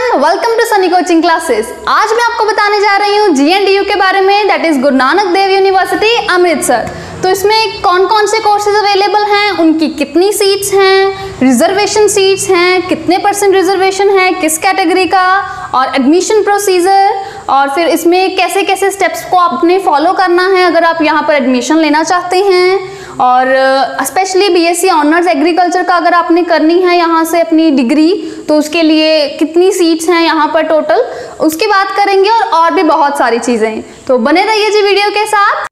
Everyone, welcome to Sunny coaching classes. आज मैं आपको बताने जा रही हूँ GNDU के बारे में, that is Guru Nanak Dev university Amritsar. तो इसमें कौन कौन से कोर्सेज अवेलेबल हैं, उनकी कितनी सीट्स हैं, रिजर्वेशन सीट्स हैं, कितने % रिजर्वेशन है, किस कैटेगरी का, और एडमिशन प्रोसीजर, और फिर इसमें कैसे कैसे स्टेप्स को आपने फॉलो करना है अगर आप यहाँ पर एडमिशन लेना चाहते हैं, और स्पेशली BSc ऑनर्स एग्रीकल्चर का अगर आपने करनी है यहाँ से अपनी डिग्री, तो उसके लिए कितनी सीट्स हैं यहाँ पर टोटल, उसकी बात करेंगे और भी बहुत सारी चीज़ें। तो बने रहिए जी वीडियो के साथ।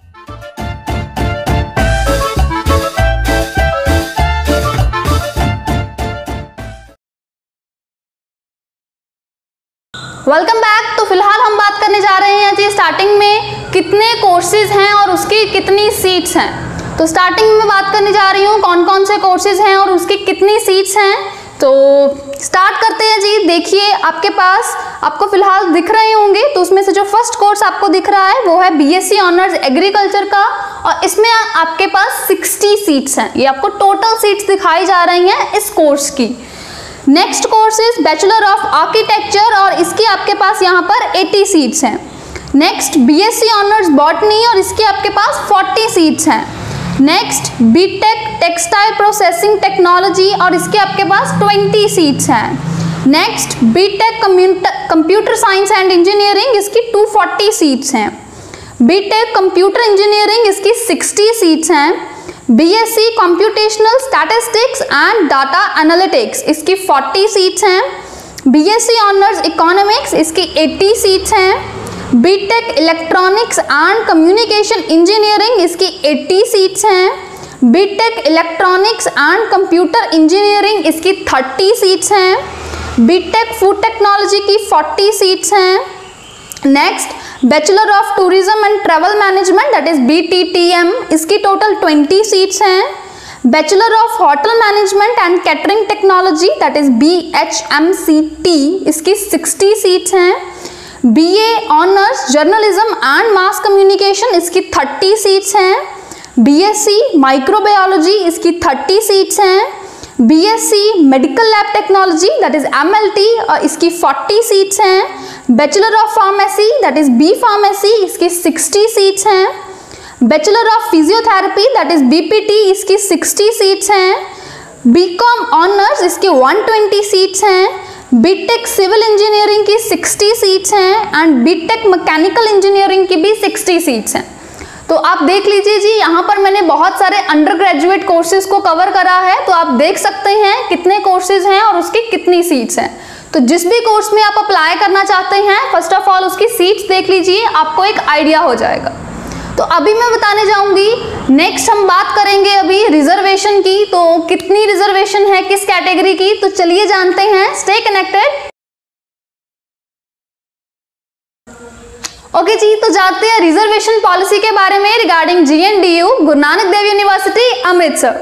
Welcome back. तो फिलहाल हम बात करने जा रहे हैं जी स्टार्टिंग में कितने कोर्सेज हैं और उसकी कितनी सीट्स हैं। तो स्टार्टिंग में बात करने जा रही हूँ कौन कौन से कोर्सेज हैं और उसकी कितनी सीट्स हैं। तो स्टार्ट करते हैं जी। देखिए आपके पास आपको फिलहाल दिख रहे होंगे, तो उसमें से जो फर्स्ट कोर्स आपको दिख रहा है वो है BSc ऑनर्स एग्रीकल्चर का, और इसमें आपके पास 60 सीट्स हैं। ये आपको टोटल सीट्स दिखाई जा रही हैं इस कोर्स की। Next course is bachelor of architecture, और इसकी आपके पास यहाँ पर 80 सीट्स हैं। नेक्स्ट BSc ऑनर्स बॉटनी, और इसकी आपके पास 40 सीट्स हैं। Next BTech textile processing technology, और इसके आपके पास 20 सीट्स हैं। Next BTech computer science and engineering, इसकी 240 सीट्स हैं। BTech कंप्यूटर इंजीनियरिंग, इसकी 60 सीट्स हैं। BSc computational statistics and data analytics, इसकी 40 सीट्स हैं। BSc ऑनर्स इकोनॉमिक्स, इसकी 80 सीट्स हैं। BTech electronics and communication engineering, इसकी 80 सीट्स हैं। BTech electronics and computer engineering, इसकी 30 सीट्स हैं। BTech फूड टेक्नोलॉजी की 40 सीट्स हैं। Next bachelor of tourism and travel management, that is BTTM, इसकी टोटल 20 सीट्स हैं। Bachelor of hotel management and catering technology, that is BHMCT, इसकी 60 seats हैं। BA honours journalism and mass communication, इसकी 30 seats हैं। BSc microbiology, इसकी 30 seats हैं। BSc medical lab technology, that is MLT, और इसकी 40 सीट्स हैं। Bachelor of pharmacy, that is B pharmacy, इसकी 60 सीट्स हैं। Bachelor of physiotherapy, that is BPT, इसकी 60 सीट्स हैं। BCom ऑनर्स, इसकी 120 सीट्स हैं। BTech सिविल इंजीनियरिंग की 60 सीट्स हैं, एंड BTech मैकेनिकल इंजीनियरिंग की भी 60 सीट्स हैं। तो आप देख लीजिए जी, यहाँ पर मैंने बहुत सारे अंडर ग्रेजुएट कोर्सेज को कवर करा है, तो आप देख सकते हैं कितने कोर्सेज हैं और उसकी कितनी सीट्स हैं। तो जिस भी कोर्स में आप अप्लाई करना चाहते हैं, फर्स्ट ऑफ ऑल उसकी सीट्स देख लीजिए, आपको एक आइडिया हो जाएगा। तो अभी मैं बताने जाऊंगी, नेक्स्ट हम बात करेंगे अभी रिजर्वेशन की। तो कितनी रिजर्वेशन है किस कैटेगरी की, तो चलिए जानते हैं। Stay connected. ओके जी, तो जानते हैं रिजर्वेशन पॉलिसी के बारे में regarding GNDU Guru Nanak Dev university Amritsar.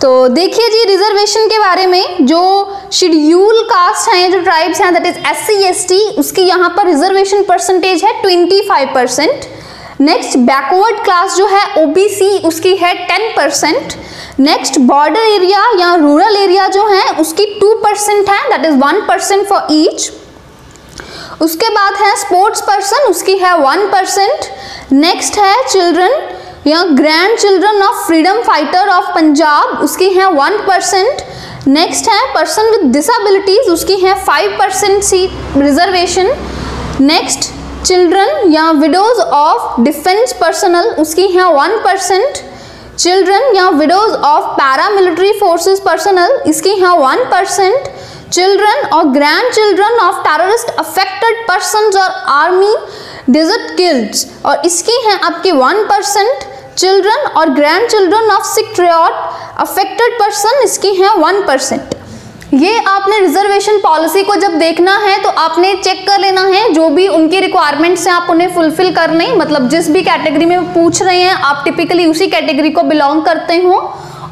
तो देखिए जी रिजर्वेशन के बारे में, जो शेड्यूल कास्ट हैं, जो ट्राइब्स हैं, दैट इज SC ST, उसकी यहाँ पर रिजर्वेशन परसेंटेज है 25%। नेक्स्ट बैकवर्ड क्लास जो है OBC, उसकी है 10%। नेक्स्ट बॉर्डर एरिया या रूरल एरिया जो है उसकी 2% है, दैट इज 1% फॉर ईच। उसके बाद है स्पोर्ट्स पर्सन, उसकी है 1%। नेक्स्ट है चिल्ड्रन या grand children of freedom fighter of Punjab, उसकी है 1%। नेक्स्ट है पर्सन विद डिसेबिलिटीज, उसकी है 5% सीट रिजर्वेशन। नेक्स्ट चिल्ड्रन या विडोज ऑफ डिफेंस पर्सनल, उसकी है 1%। चिल्ड्रन या widows of paramilitary forces personal, इसकी है 1%। चिल्ड्रन और grand children of terrorist affected persons और आर्मी डिजर्ट किल्ड्स, और इसकी है आपकी 1%। चिल्ड्रन और grand children of security affected person, इसकी है 1%। ये आपने रिजर्वेशन पॉलिसी को जब देखना है तो आपने चेक कर लेना है, जो भी उनकी रिक्वायरमेंट्स हैं आप उन्हें फुलफिल कर लें। मतलब जिस भी कैटेगरी में पूछ रहे हैं आप टिपिकली उसी कैटेगरी को बिलोंग करते हो,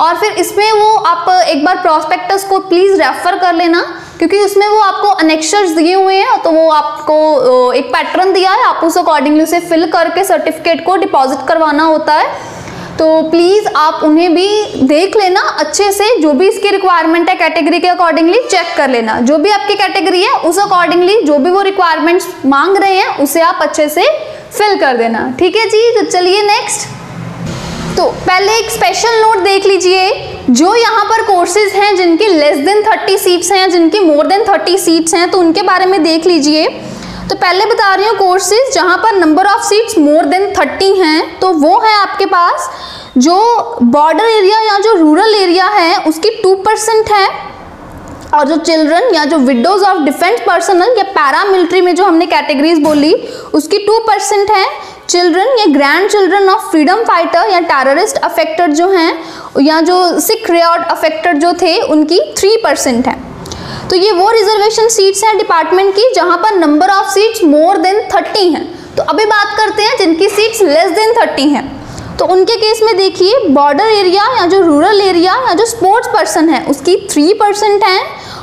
और फिर इसमें वो आप एक बार प्रॉस्पेक्टस को प्लीज़ रेफर कर लेना, क्योंकि उसमें वो आपको अनेक्शर्स दिए हुए हैं, तो वो आपको एक पैटर्न दिया है, आप उस अकॉर्डिंगली उसे फिल करके सर्टिफिकेट को डिपॉजिट करवाना होता है। तो प्लीज़ आप उन्हें भी देख लेना अच्छे से, जो भी इसकी रिक्वायरमेंट है कैटेगरी के अकॉर्डिंगली चेक कर लेना, जो भी आपकी कैटेगरी है उस अकॉर्डिंगली जो भी वो रिक्वायरमेंट्स मांग रहे हैं उसे आप अच्छे से फिल कर देना। ठीक है जी, तो चलिए नेक्स्ट। तो पहले एक स्पेशल नोट देख लीजिए, जो यहाँ पर कोर्सेज हैं जिनकी लेस देन 30 सीट्स हैं, जिनकी मोर देन 30 सीट्स हैं, तो उनके बारे में देख लीजिए। तो पहले बता रही हूँ कोर्सेज जहाँ पर number of seats more than 30 हैं, तो वो है आपके पास जो बॉर्डर एरिया या जो रूरल एरिया है उसकी 2% है, और जो चिल्ड्रन या जो विडोज ऑफ डिफेंस पर्सनल या पैरामिलिट्री में जो हमने कैटेगरीज बोली उसकी 2% है। चिल्ड्रन या grand children of freedom fighter या टेररिस्ट अफेक्टेड जो हैं या जो सिख रियॉट अफेक्टेड जो थे उनकी 3% है। तो ये वो रिजर्वेशन सीट्स हैं डिपार्टमेंट की जहां पर number of seats more than 30 हैं। तो अभी बात करते हैं जिनकी सीट्स लेस देन 30 हैं। तो उनके केस में देखिए बॉर्डर एरिया या जो रूरल एरिया या जो स्पोर्ट्स पर्सन है उसकी 3% है,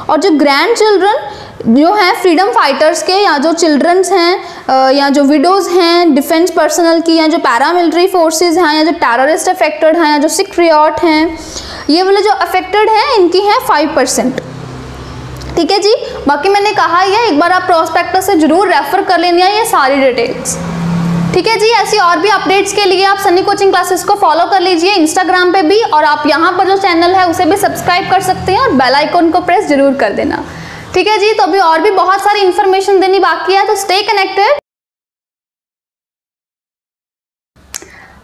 और जो ग्रैंड चिल्ड्रन जो हैं फ्रीडम फाइटर्स के या जो चिल्ड्रंस हैं या जो विडोज़ हैं डिफेंस पर्सनल की या जो पैरामिलिट्री फोर्सेस हैं या जो टेररिस्ट अफेक्टेड हैं या जो सिख रियॉट हैं, ये वाले जो अफेक्टेड हैं इनकी है 5%। ठीक है जी, बाकी मैंने कहा ही है, एक बार आप प्रोस्पेक्टस से जरूर रेफर कर लेनी है ये सारी डिटेल्स। ठीक है जी, ऐसी और भी अपडेट्स के लिए आप सनी कोचिंग क्लासेस को फॉलो कर लीजिए इंस्टाग्राम पे भी, और आप यहाँ पर जो चैनल है उसे भी सब्सक्राइब कर सकते हैं और बेल आइकन को प्रेस जरूर कर देना। ठीक है जी, तो अभी और भी बहुत सारी इंफॉर्मेशन देनी बाकी है, तो स्टे कनेक्टेड।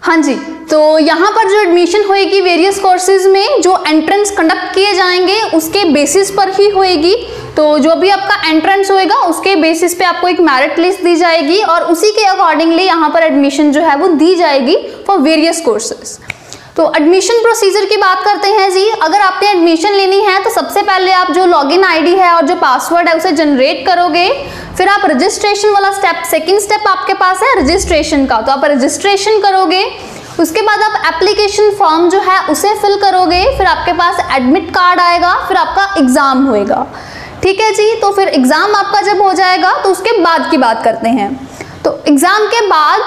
हाँ जी, तो यहाँ पर जो एडमिशन होएगी वेरियस कोर्सेज में जो एंट्रेंस कंडक्ट किए जाएंगे उसके बेसिस पर ही होएगी। तो जो भी आपका एंट्रेंस होएगा उसके बेसिस पे आपको एक मेरिट लिस्ट दी जाएगी और उसी के अकॉर्डिंगली यहाँ पर एडमिशन जो है वो दी जाएगी फॉर वेरियस कोर्सेज। तो एडमिशन प्रोसीजर की बात करते हैं जी। अगर आपने एडमिशन लेनी है तो सबसे पहले आप जो लॉगिन आईडी है और जो पासवर्ड है उसे जनरेट करोगे, फिर आप रजिस्ट्रेशन वाला स्टेप, सेकंड स्टेप आपके पास है रजिस्ट्रेशन का, तो आप रजिस्ट्रेशन करोगे। उसके बाद आप एप्लीकेशन फॉर्म जो है उसे फिल करोगे, फिर आपके पास एडमिट कार्ड आएगा, फिर आपका एग्ज़ाम होएगा। ठीक है जी, तो फिर एग्ज़ाम आपका जब हो जाएगा तो उसके बाद की बात करते हैं। तो एग्ज़ाम के बाद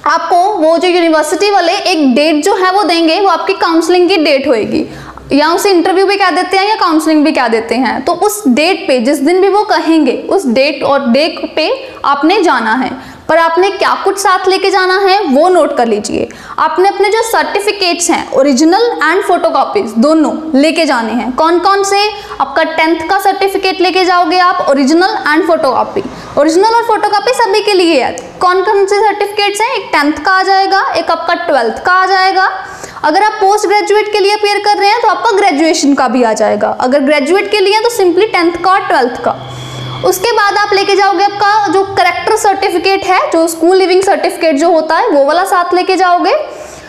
आपको वो जो यूनिवर्सिटी वाले एक डेट जो है वो देंगे, वो आपकी काउंसलिंग की डेट होएगी, या उसे इंटरव्यू भी कह देते हैं या काउंसलिंग भी कह देते हैं। तो उस डेट पे जिस दिन भी वो कहेंगे उस डेट और डेट पे आपने जाना है, पर आपने क्या कुछ साथ लेके जाना है वो नोट कर लीजिए। आपने अपने जो सर्टिफिकेट्स हैं ओरिजिनल एंड फोटोकॉपीज दोनों लेके जाने हैं। कौन कौन से? आपका 10th का सर्टिफिकेट लेके जाओगे आप, ओरिजिनल एंड फोटोकॉपी। ओरिजिनल और फोटोकॉपी सभी के लिए है। कौन कौन से सर्टिफिकेट्स हैं? एक 10th का आ जाएगा, एक आपका 12th का आ जाएगा। अगर आप पोस्ट ग्रेजुएट के लिए अपेयर कर रहे हैं तो आपका ग्रेजुएशन का भी आ जाएगा। अगर ग्रेजुएट के लिए तो सिंपली 10th का और 12th का। उसके बाद आप लेके जाओगे आपका जो करेक्टर सर्टिफिकेट है, जो स्कूल लिविंग सर्टिफिकेट जो होता है वो वाला साथ लेके जाओगे।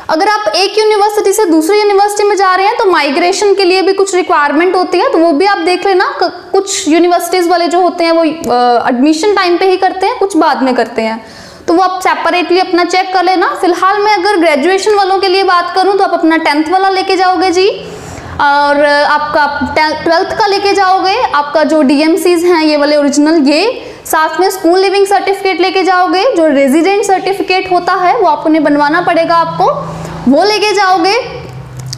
अगर आप एक यूनिवर्सिटी से दूसरी यूनिवर्सिटी में जा रहे हैं तो माइग्रेशन के लिए भी कुछ रिक्वायरमेंट होती है, तो वो भी आप देख लेना। कुछ यूनिवर्सिटीज़ वाले जो होते हैं वो एडमिशन टाइम पे ही करते हैं, कुछ बाद में करते हैं, तो वो आप सेपरेटली अपना चेक कर लेना। फिलहाल मैं अगर ग्रेजुएशन वालों के लिए बात करूँ तो आप अपना 10th वाला लेके जाओगे जी, और आपका 12th का लेके जाओगे। आपका जो DMCs हैं ये वाले ओरिजिनल, ये साथ में स्कूल लिविंग सर्टिफिकेट लेके जाओगे। जो रेजिडेंट सर्टिफिकेट होता है वो आपको बनवाना पड़ेगा आपको, वो लेके जाओगे।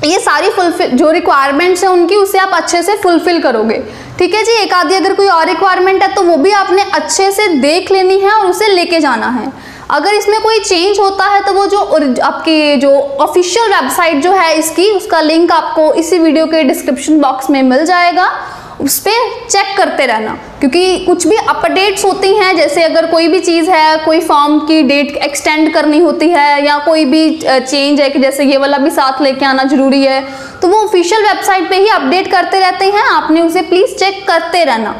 ये सारी फुलफिल जो रिक्वायरमेंट्स हैं उनकी, उसे आप अच्छे से फुलफिल करोगे। ठीक है जी, एक आधी अगर कोई और रिक्वायरमेंट है तो वो भी आपने अच्छे से देख लेनी है और उसे लेके जाना है। अगर इसमें कोई चेंज होता है तो वो जो आपकी जो ऑफिशियल वेबसाइट जो है इसकी, उसका लिंक आपको इसी वीडियो के डिस्क्रिप्शन बॉक्स में मिल जाएगा, उस पर चेक करते रहना, क्योंकि कुछ भी अपडेट्स होती हैं। जैसे अगर कोई भी चीज़ है, कोई फॉर्म की डेट एक्सटेंड करनी होती है या कोई भी चेंज है कि जैसे ये वाला भी साथ लेके आना जरूरी है, तो वो ऑफिशियल वेबसाइट पे ही अपडेट करते रहते हैं। आपने उसे प्लीज़ चेक करते रहना।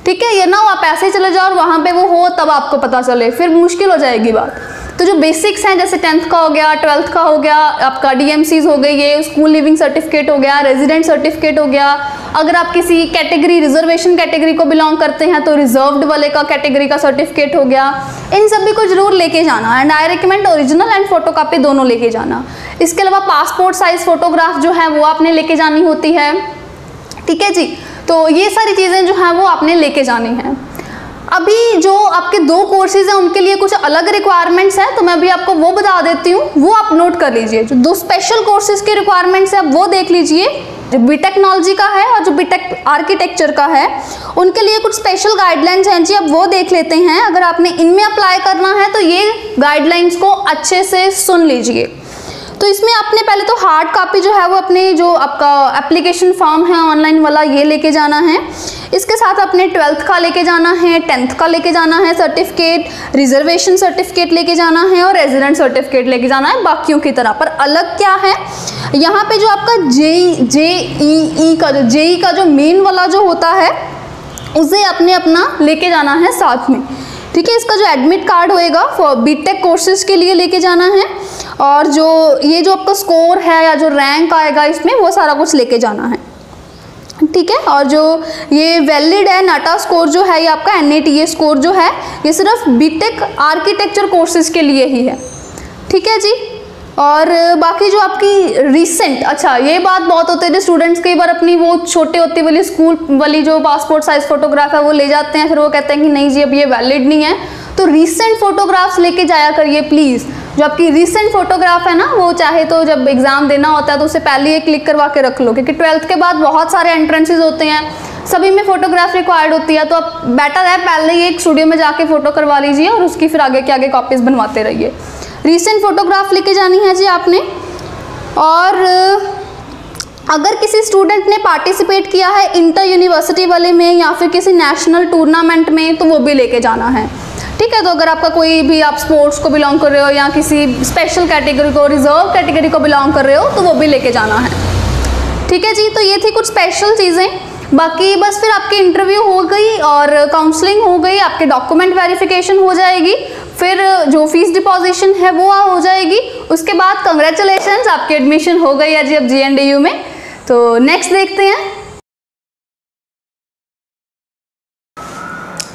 ठीक है, ये ना हो आप ऐसे ही चले जाओ और वहाँ पे वो हो तब आपको पता चले, फिर मुश्किल हो जाएगी बात। तो जो बेसिक्स हैं जैसे 10th का हो गया, 12th का हो गया, आपका DMCs हो गए, ये स्कूल लिविंग सर्टिफिकेट हो गया, रेजिडेंट सर्टिफिकेट हो गया। अगर आप किसी कैटेगरी, रिजर्वेशन कैटेगरी को बिलोंग करते हैं तो रिजर्व्ड वाले का कैटेगरी का सर्टिफिकेट हो गया। इन सभी को जरूर लेके जाना, and I recommend original and photocopy दोनों लेके जाना। इसके अलावा पासपोर्ट साइज फोटोग्राफ जो है वो आपने लेके जानी होती है। ठीक है जी, तो ये सारी चीज़ें जो हैं वो आपने लेके जानी हैं। अभी जो आपके 2 कोर्सेज हैं उनके लिए कुछ अलग रिक्वायरमेंट्स हैं, तो मैं अभी आपको वो बता देती हूँ, वो आप नोट कर लीजिए। जो 2 स्पेशल कोर्सेज के रिक्वायरमेंट्स हैं आप वो देख लीजिए, जो बीटेक्नोलॉजी का है और जो बीटेक आर्किटेक्चर का है, उनके लिए कुछ स्पेशल गाइडलाइंस हैं जी, आप वो देख लेते हैं। अगर आपने इनमें अप्लाई करना है तो ये गाइडलाइंस को अच्छे से सुन लीजिए। तो इसमें आपने पहले तो हार्ड कॉपी जो है वो अपने जो आपका एप्लीकेशन फॉर्म है ऑनलाइन वाला ये लेके जाना है। इसके साथ अपने 12th का लेके जाना है, 10th का लेके जाना है सर्टिफिकेट, रिजर्वेशन सर्टिफिकेट लेके जाना है और रेजिडेंट सर्टिफिकेट लेके जाना है बाकियों की तरह। पर अलग क्या है, यहाँ पे जो आपका जेई का जो मेन वाला जो होता है उसे आपने अपना लेके जाना है साथ में, ठीक है। इसका जो एडमिट कार्ड होएगा फॉर बीटेक कोर्सेज के लिए लेके जाना है, और जो ये जो आपका स्कोर है या जो रैंक आएगा इसमें वो सारा कुछ लेके जाना है, ठीक है। और जो ये वैलिड है नाटा स्कोर जो है ये आपका NATA स्कोर जो है ये सिर्फ बीटेक आर्किटेक्चर कोर्सेज के लिए ही है, ठीक है जी। और बाकी जो आपकी रिसेंट, अच्छा ये बात बहुत होती है, स्टूडेंट्स कई बार अपनी वो छोटे होती वाली स्कूल वाली जो पासपोर्ट साइज फोटोग्राफ है वो ले जाते हैं, फिर वो कहते हैं कि नहीं जी अब ये वैलिड नहीं है, तो रिसेंट फोटोग्राफ्स लेके जाया करिए प्लीज़। जो आपकी रिसेंट फोटोग्राफ है ना वो चाहे तो जब एग्ज़ाम देना होता है तो उसे पहले ही क्लिक करवा के रख लो, क्योंकि 12th के बाद बहुत सारे एंट्रेंसेज होते हैं, सभी में फोटोग्राफ रिक्वायर्ड होती है, तो आप बेटर है पहले ही एक स्टूडियो में जाके फ़ोटो करवा लीजिए और उसकी फिर आगे के आगे कॉपीज़ बनवाते रहिए। रिसेंट फोटोग्राफ लेके जानी है जी आपने। और अगर किसी स्टूडेंट ने पार्टिसिपेट किया है इंटर यूनिवर्सिटी वाले में या फिर किसी नेशनल टूर्नामेंट में तो वो भी लेके जाना है, ठीक है। तो अगर आपका कोई भी आप स्पोर्ट्स को बिलोंग कर रहे हो या किसी स्पेशल कैटेगरी को, रिजर्व कैटेगरी को बिलोंग कर रहे हो तो वो भी लेके जाना है, ठीक है जी। तो ये थी कुछ स्पेशल चीज़ें। बाकी बस फिर आपकी इंटरव्यू हो गई और काउंसलिंग हो गई, आपके डॉक्यूमेंट वेरिफिकेशन हो जाएगी, फिर जो फीस डिपॉजिशन है वो हो जाएगी, उसके बाद कंग्रेचुलेशंस आपकी एडमिशन हो गई है जी अब GNDU में। तो नेक्स्ट देखते हैं।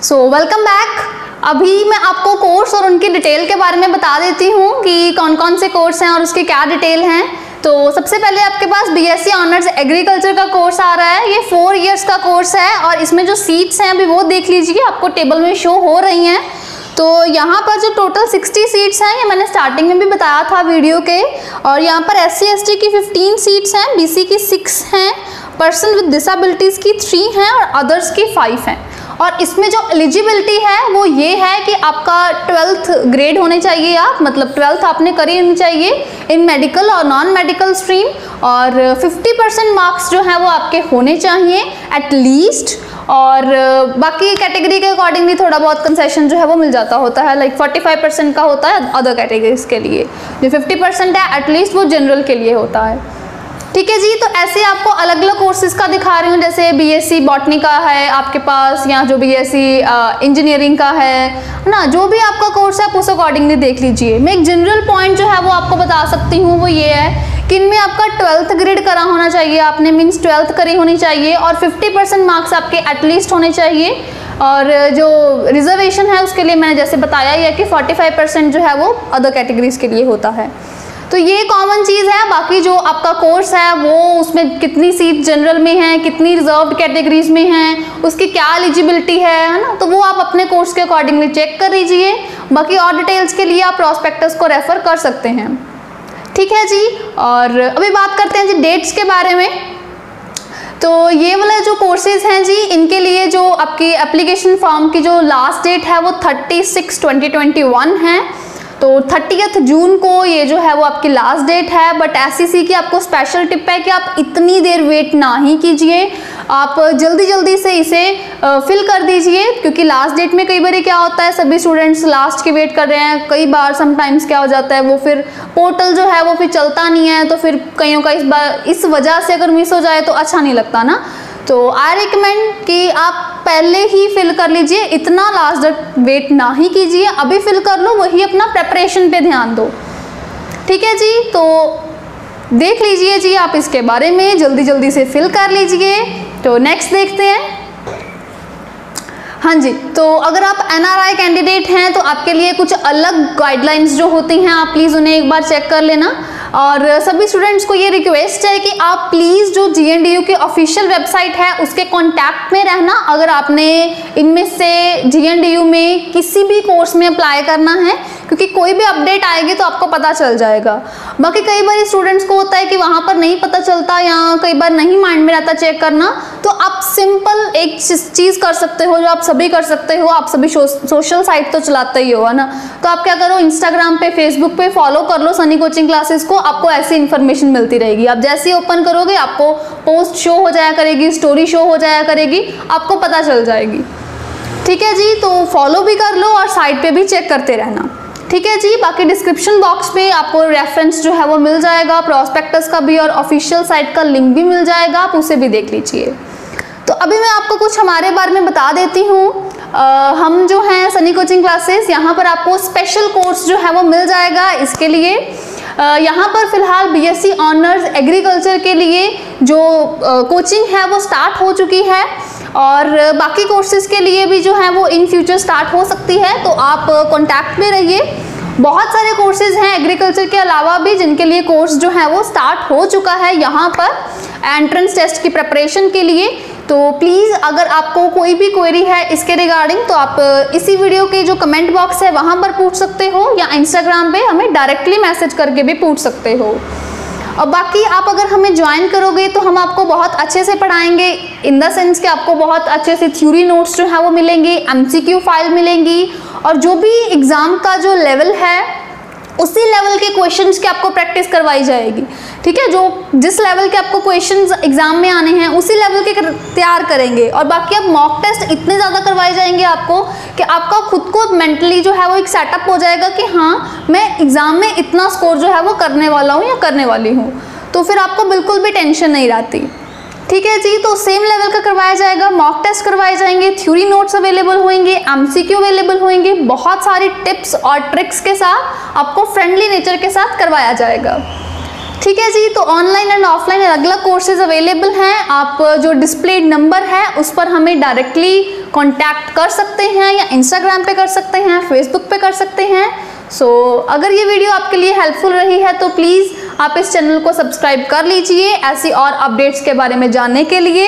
So welcome back. अभी मैं आपको कोर्स और उनकी डिटेल के बारे में बता देती हूँ कि कौन कौन से कोर्स हैं और उसकी क्या डिटेल हैं। तो सबसे पहले आपके पास BSc ऑनर्स एग्रीकल्चर का कोर्स आ रहा है, ये 4 इयर्स का कोर्स है और इसमें जो सीट्स हैं अभी वो देख लीजिए, आपको टेबल में शो हो रही हैं। तो यहाँ पर जो टोटल 60 सीट्स हैं ये मैंने स्टार्टिंग में भी बताया था वीडियो के, और यहाँ पर SC ST की 15 सीट्स हैं, BC की 6 हैं, पर्सन विद डिसेबिलिटीज़ की 3 हैं और अदर्स की 5 हैं। और इसमें जो एलिजिबिलिटी है वो ये है कि आपका 12th ग्रेड होने चाहिए, आप मतलब 12th आपने करी होनी चाहिए इन मेडिकल और नॉन मेडिकल स्ट्रीम, और 50% मार्क्स जो हैं वो आपके होने चाहिए एटलीस्ट। और बाकी कैटेगरी के अकॉर्डिंगली थोड़ा बहुत कंसेशन जो है वो मिल जाता होता है, लाइक 45% का होता है अदर कैटेगरीज के लिए, जो 50% है एटलीस्ट वो जनरल के लिए होता है, ठीक है जी। तो ऐसे आपको अलग अलग कोर्सेज का दिखा रही हूँ, जैसे BSc बॉटनी का है आपके पास, या जो BSc इंजीनियरिंग का है ना, जो भी आपका कोर्स है आप उस अकॉर्डिंगली देख लीजिए। मैं एक जनरल पॉइंट जो है वो आपको बता सकती हूँ, वो ये है कि इनमें आपका 12th ग्रेड करा होना चाहिए, आपने मीन्स 12th करी होनी चाहिए, और 50% मार्क्स आपके एटलीस्ट होने चाहिए। और जो रिजर्वेशन है उसके लिए मैंने जैसे बताया ही है कि 45% जो है वो अदर कैटेगरीज के लिए होता है। तो ये कॉमन चीज़ है। बाकी जो आपका कोर्स है वो उसमें कितनी सीट जनरल में है, कितनी रिजर्व्ड कैटेगरीज में हैं, उसकी क्या एलिजिबिलिटी है ना, तो वो आप अपने कोर्स के अकॉर्डिंगली चेक कर लीजिए। बाकी और डिटेल्स के लिए आप प्रॉस्पेक्टस को रेफ़र कर सकते हैं, ठीक है जी। और अभी बात करते हैं जी डेट्स के बारे में। तो ये वाले जो कोर्सेज हैं जी, इनके लिए जो आपकी एप्लीकेशन फॉर्म की जो लास्ट डेट है वो 30/6/2021 है। तो 30 जून को ये जो है वो आपकी लास्ट डेट है। बट SCC की आपको स्पेशल टिप है कि आप इतनी देर वेट ना ही कीजिए, आप जल्दी जल्दी से इसे फिल कर दीजिए, क्योंकि लास्ट डेट में कई बार क्या होता है सभी स्टूडेंट्स लास्ट की वेट कर रहे हैं, कई बार समटाइम्स क्या हो जाता है वो फिर पोर्टल जो है वो फिर चलता नहीं है, तो फिर कईयों का इस वजह से अगर मिस हो जाए तो अच्छा नहीं लगता ना। तो आई रिकमेंड कि आप पहले ही फिल कर लीजिए, इतना लास्ट डेट वेट ना ही कीजिए, अभी फिल कर लो, वही अपना प्रेपरेशन पे ध्यान दो, ठीक है जी। तो देख लीजिए जी आप इसके बारे में, जल्दी जल्दी से फिल कर लीजिए। तो नेक्स्ट देखते हैं। हाँ जी, तो अगर आप NRI कैंडिडेट हैं तो आपके लिए कुछ अलग गाइडलाइंस जो होती हैं आप प्लीज़ उन्हें एक बार चेक कर लेना। और सभी स्टूडेंट्स को ये रिक्वेस्ट है कि आप प्लीज़ जो GNDU की ऑफिशियल वेबसाइट है उसके कांटेक्ट में रहना, अगर आपने इनमें से GNDU में किसी भी कोर्स में अप्लाई करना है, क्योंकि कोई भी अपडेट आएगी तो आपको पता चल जाएगा। बाकी कई बार स्टूडेंट्स को होता है कि वहाँ पर नहीं पता चलता या कई बार नहीं माइंड में रहता चेक करना, तो आप सिंपल एक चीज़ कर सकते हो जो आप सभी कर सकते हो, आप सभी सोशल साइट तो चलाते ही हो, है ना। तो आप क्या करो, इंस्टाग्राम पे, फेसबुक पे फॉलो कर लो सनी कोचिंग क्लासेस को, आपको ऐसी इन्फॉर्मेशन मिलती रहेगी। आप जैसे ही ओपन करोगे आपको पोस्ट शो हो जाया करेगी, स्टोरी शो हो जाया करेगी, आपको पता चल जाएगी। ठीक है जी, तो फॉलो भी कर लो और साइट पे भी चेक करते रहना। ठीक है जी, बाकी डिस्क्रिप्शन बॉक्स में आपको रेफरेंस जो है वो मिल जाएगा, प्रॉस्पेक्टस का भी और ऑफिशियल साइट का लिंक भी मिल जाएगा, आप उसे भी देख लीजिए। तो अभी मैं आपको कुछ हमारे बारे में बता देती हूँ। हम जो हैं सनी कोचिंग क्लासेस, यहाँ पर आपको स्पेशल कोर्स जो है वो मिल जाएगा। इसके लिए यहाँ पर फिलहाल BSc ऑनर्स एग्रीकल्चर के लिए जो कोचिंग है वो स्टार्ट हो चुकी है, और बाकी कोर्सेज के लिए भी जो है वो इन फ्यूचर स्टार्ट हो सकती है, तो आप कॉन्टैक्ट में रहिए। बहुत सारे कोर्सेज हैं एग्रीकल्चर के अलावा भी जिनके लिए कोर्स जो है वो स्टार्ट हो चुका है यहाँ पर एंट्रेंस टेस्ट की प्रिपरेशन के लिए। तो प्लीज़ अगर आपको कोई भी क्वेरी है इसके रिगार्डिंग तो आप इसी वीडियो के जो कमेंट बॉक्स है वहाँ पर पूछ सकते हो, या इंस्टाग्राम पे हमें डायरेक्टली मैसेज करके भी पूछ सकते हो। और बाकी आप अगर हमें ज्वाइन करोगे तो हम आपको बहुत अच्छे से पढ़ाएंगे, इन द सेंस कि आपको बहुत अच्छे से थ्योरी नोट्स जो है वो मिलेंगे, MCQ फाइल मिलेंगी, और जो भी एग्ज़ाम का जो लेवल है उसी लेवल के क्वेश्चंस की आपको प्रैक्टिस करवाई जाएगी। ठीक है, जो जिस लेवल के आपको क्वेश्चंस एग्जाम में आने हैं उसी लेवल के तैयार करेंगे। और बाकी अब मॉक टेस्ट इतने ज़्यादा करवाए जाएंगे आपको कि आपका खुद को मेंटली जो है वो एक सेटअप हो जाएगा कि हाँ मैं एग्ज़ाम में इतना स्कोर जो है वो करने वाला हूँ या करने वाली हूँ, तो फिर आपको बिल्कुल भी टेंशन नहीं रहती। ठीक है जी, तो सेम लेवल का करवाया जाएगा, मॉक टेस्ट करवाए जाएंगे, थ्योरी नोट्स अवेलेबल होंगे, MCQ अवेलेबल होंगे, बहुत सारी टिप्स और ट्रिक्स के साथ आपको फ्रेंडली नेचर के साथ करवाया जाएगा। ठीक है जी, तो ऑनलाइन एंड ऑफलाइन अलग अलग कोर्सेज अवेलेबल हैं। आप जो डिस्प्लेड नंबर है उस पर हमें डायरेक्टली कॉन्टैक्ट कर सकते हैं, या इंस्टाग्राम पे कर सकते हैं, फेसबुक पे कर सकते हैं। अगर ये वीडियो आपके लिए हेल्पफुल रही है तो प्लीज़ आप इस चैनल को सब्सक्राइब कर लीजिए ऐसी और अपडेट्स के बारे में जानने के लिए।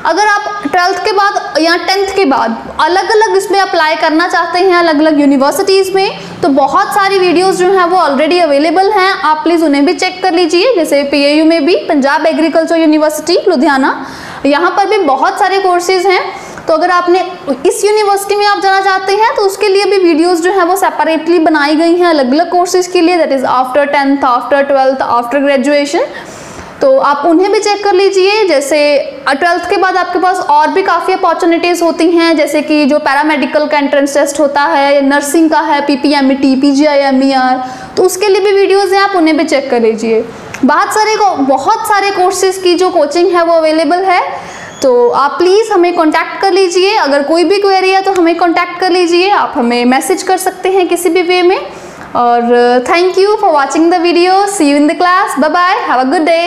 अगर आप 12th के बाद या 10th के बाद अलग अलग इसमें अप्लाई करना चाहते हैं अलग अलग यूनिवर्सिटीज़ में, तो बहुत सारी वीडियोस जो हैं वो ऑलरेडी अवेलेबल हैं, आप प्लीज़ उन्हें भी चेक कर लीजिए। जैसे PAU में भी, पंजाब एग्रीकल्चर यूनिवर्सिटी लुधियाना, यहाँ पर भी बहुत सारे कोर्सेज़ हैं। तो अगर आपने इस यूनिवर्सिटी में आप जाना चाहते हैं तो उसके लिए भी वीडियोस जो है वो सेपरेटली बनाई गई हैं अलग अलग कोर्सेज के लिए, that is after 10th, after 12th, after graduation. तो आप उन्हें भी चेक कर लीजिए। जैसे 12th के बाद आपके पास और भी काफ़ी अपॉर्चुनिटीज़ होती हैं, जैसे कि जो पैरामेडिकल का एंट्रेंस टेस्ट होता है, नर्सिंग का है, PPMET, PGI-MER, तो उसके लिए भी वीडियोज़ हैं, आप उन्हें भी चेक कर लीजिए। बहुत सारे कोर्सेज़ की जो कोचिंग है वो अवेलेबल है, तो आप प्लीज़ हमें कांटेक्ट कर लीजिए। अगर कोई भी क्वेरी है तो हमें कांटेक्ट कर लीजिए, आप हमें मैसेज कर सकते हैं किसी भी वे में। और thank you for watching the video, see you in the class, bye bye, have a good day.